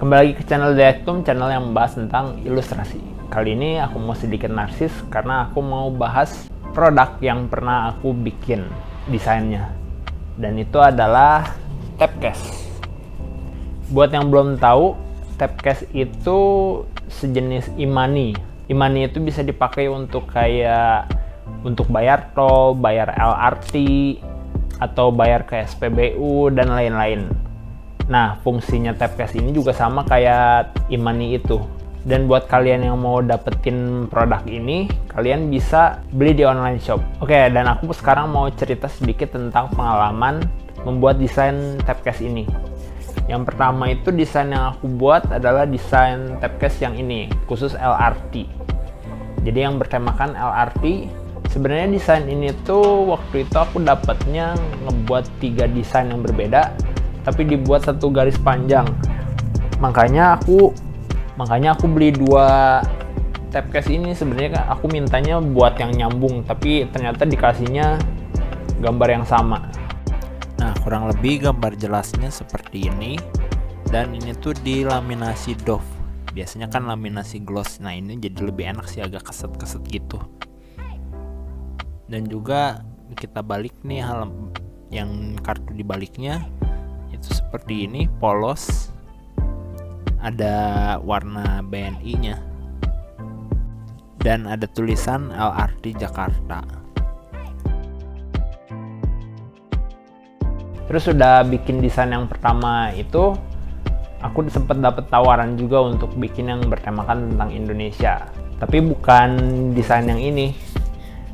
Kembali lagi ke channel Direktum, channel yang membahas tentang ilustrasi. Kali ini aku mau sedikit narsis karena aku mau bahas produk yang pernah aku bikin desainnya. Dan itu adalah Tapcase. Buat yang belum tahu, Tapcase itu sejenis e-money. E-money itu bisa dipakai untuk untuk bayar tol, bayar LRT, atau bayar ke SPBU, dan lain-lain. Nah, fungsinya Tapcase ini juga sama kayak e-money itu. Dan buat kalian yang mau dapetin produk ini, kalian bisa beli di online shop. Oke, dan aku sekarang mau cerita sedikit tentang pengalaman membuat desain Tapcase ini. Yang pertama itu desain yang aku buat adalah desain Tapcase yang ini, khusus LRT. Jadi yang bertemakan LRT. Sebenarnya desain ini tuh waktu itu aku dapatnya ngebuat 3 desain yang berbeda, tapi dibuat satu garis panjang. Makanya aku beli 2 Tapcase ini. Sebenarnya aku mintanya buat yang nyambung, tapi ternyata dikasihnya gambar yang sama. Nah, kurang lebih gambar jelasnya seperti ini. Dan ini tuh dilaminasi doff. Biasanya kan laminasi gloss. Nah, ini jadi lebih enak sih, agak keset-keset gitu. Dan juga kita balik nih yang kartu dibaliknya itu seperti ini, polos, ada warna BNI-nya, dan ada tulisan LRT Jakarta. Terus udah bikin desain yang pertama itu, aku sempat dapat tawaran juga untuk bikin yang bertemakan tentang Indonesia. Tapi bukan desain yang ini,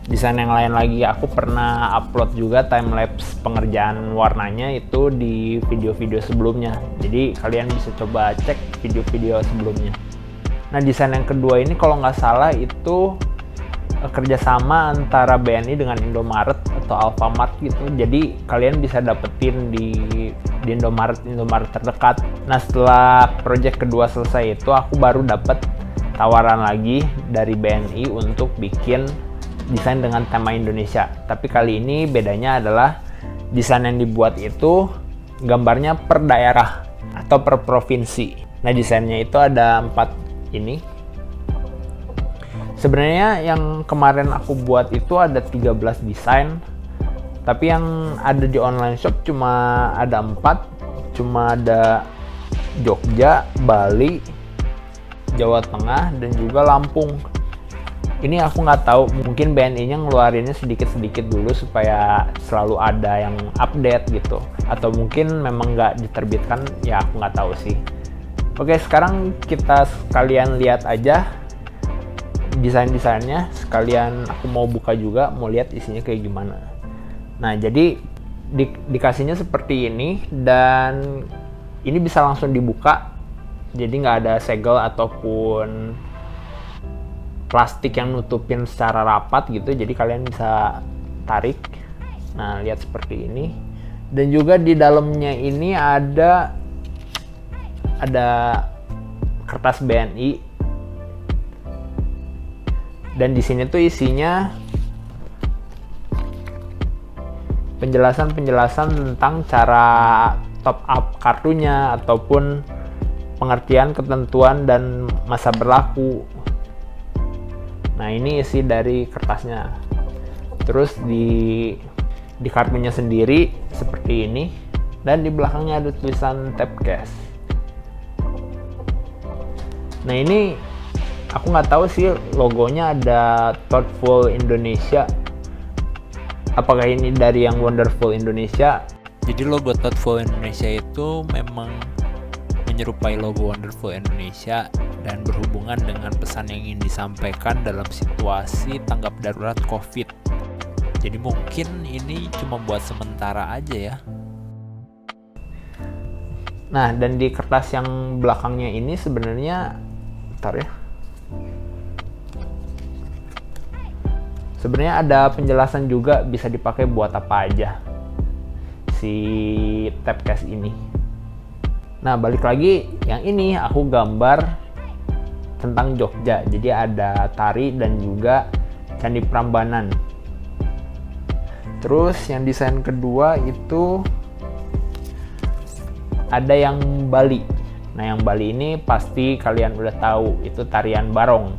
desain yang lain lagi. Aku pernah upload juga timelapse pengerjaan warnanya itu di video-video sebelumnya. Jadi kalian bisa coba cek video-video sebelumnya. Nah, desain yang kedua ini kalau nggak salah itu kerjasama antara BNI dengan Indomaret atau Alfamart gitu. Jadi kalian bisa dapetin di Indomaret terdekat. Nah, setelah project kedua selesai itu, aku baru dapet tawaran lagi dari BNI untuk bikin desain dengan tema Indonesia. Tapi kali ini bedanya adalah desain yang dibuat itu gambarnya per daerah atau per provinsi. Nah, desainnya itu ada 4 ini. Sebenarnya yang kemarin aku buat itu ada 13 desain, tapi yang ada di online shop cuma ada 4. Cuma ada Jogja, Bali, Jawa Tengah, dan juga Lampung. Ini aku nggak tahu, mungkin BNI-nya ngeluarinnya sedikit-sedikit dulu supaya selalu ada yang update gitu. Atau mungkin memang nggak diterbitkan, ya aku nggak tahu sih. Oke, sekarang kita sekalian lihat aja desain-desainnya. Sekalian aku mau buka juga, mau lihat isinya kayak gimana. Nah, jadi dikasihnya seperti ini, dan ini bisa langsung dibuka. Jadi nggak ada segel ataupun plastik yang nutupin secara rapat gitu, jadi kalian bisa tarik. Nah, lihat seperti ini. Dan juga di dalamnya ini ada kertas BNI. Dan di sini tuh isinya penjelasan tentang cara top up kartunya ataupun pengertian ketentuan dan masa berlaku. Nah, ini isi dari kertasnya. Terus di kartunya sendiri seperti ini, dan di belakangnya ada tulisan Tapcase. Nah, ini aku nggak tahu sih, logonya ada Thoughtful Indonesia. Apakah ini dari yang Wonderful Indonesia? Jadi logo Thoughtful Indonesia itu memang menyerupai logo Wonderful Indonesia dan berhubungan dengan pesan yang ingin disampaikan dalam situasi tanggap darurat COVID. Jadi mungkin ini cuma buat sementara aja ya. Nah, dan di kertas yang belakangnya ini sebenarnya, sebenarnya ada penjelasan juga bisa dipakai buat apa aja si Tapcase ini. Nah, balik lagi yang ini aku gambar tentang Jogja. Jadi ada tari dan juga Candi Prambanan. Terus yang desain kedua itu ada yang Bali. Nah, yang Bali ini pasti kalian udah tahu, itu tarian barong.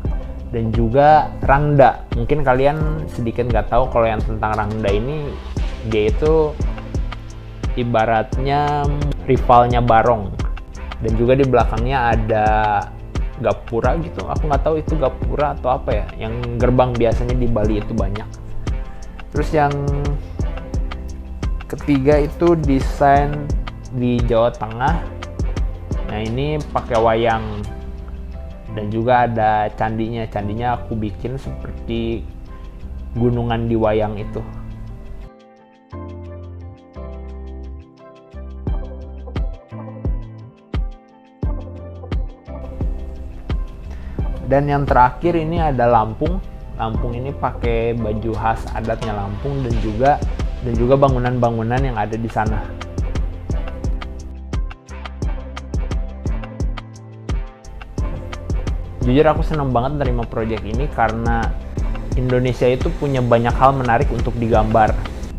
Dan juga rangda. Mungkin kalian sedikit nggak tahu kalau yang tentang rangda ini, dia itu ibaratnya rivalnya barong. Dan juga di belakangnya ada gapura gitu. Aku nggak tahu itu gapura atau apa ya. Yang gerbang biasanya di Bali itu banyak. Terus yang ketiga itu desain di Jawa Tengah. Nah, ini pakai wayang. Dan juga ada candinya. Candinya aku bikin seperti gunungan di wayang itu. Dan yang terakhir ini ada Lampung. Lampung ini pakai baju khas adatnya Lampung dan juga bangunan-bangunan yang ada di sana. Jujur aku senang banget nerima proyek ini karena Indonesia itu punya banyak hal menarik untuk digambar.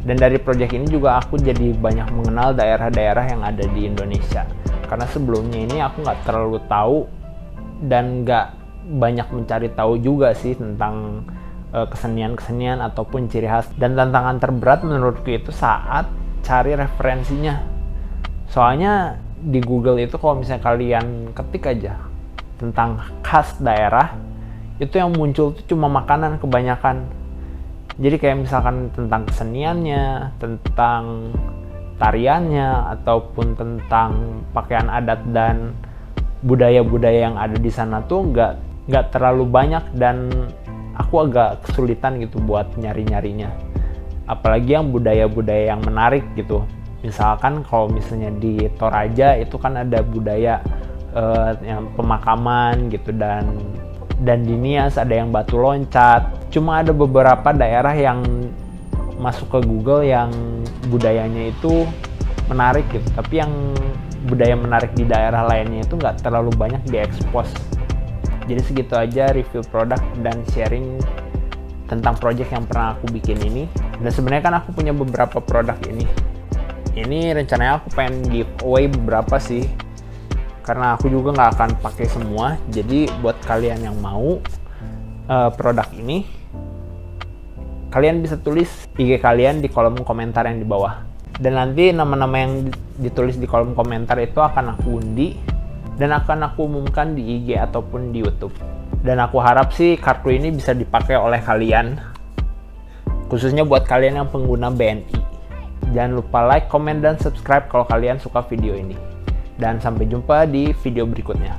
Dan dari proyek ini juga aku jadi banyak mengenal daerah-daerah yang ada di Indonesia. Karena sebelumnya ini aku nggak terlalu tahu dan nggak banyak mencari tahu juga sih tentang kesenian-kesenian ataupun ciri khas. Dan tantangan terberat menurutku itu saat cari referensinya. Soalnya di Google itu kalau misalnya kalian ketik aja tentang khas daerah, itu yang muncul tuh cuma makanan kebanyakan. Jadi kayak misalkan tentang keseniannya, tentang tariannya, ataupun tentang pakaian adat dan budaya-budaya yang ada di sana tuh nggak terlalu banyak, dan aku agak kesulitan gitu buat nyari-nyarinya. Apalagi yang budaya-budaya yang menarik gitu. Misalkan kalau misalnya di Toraja itu kan ada budaya yang pemakaman gitu, dan di Nias ada yang batu loncat. Cuma ada beberapa daerah yang masuk ke Google yang budayanya itu menarik gitu, tapi yang budaya menarik di daerah lainnya itu nggak terlalu banyak diekspos. Jadi segitu aja review produk dan sharing tentang project yang pernah aku bikin ini. Dan sebenarnya kan aku punya beberapa produk ini. Ini rencananya aku pengen giveaway beberapa sih, karena aku juga nggak akan pakai semua. Jadi buat kalian yang mau produk ini, kalian bisa tulis IG kalian di kolom komentar yang di bawah. Dan nanti nama-nama yang ditulis di kolom komentar itu akan aku undi dan akan aku umumkan di IG ataupun di YouTube. Dan aku harap sih kartu ini bisa dipakai oleh kalian, khususnya buat kalian yang pengguna BNI. Jangan lupa like, comment, dan subscribe kalau kalian suka video ini. Dan sampai jumpa di video berikutnya.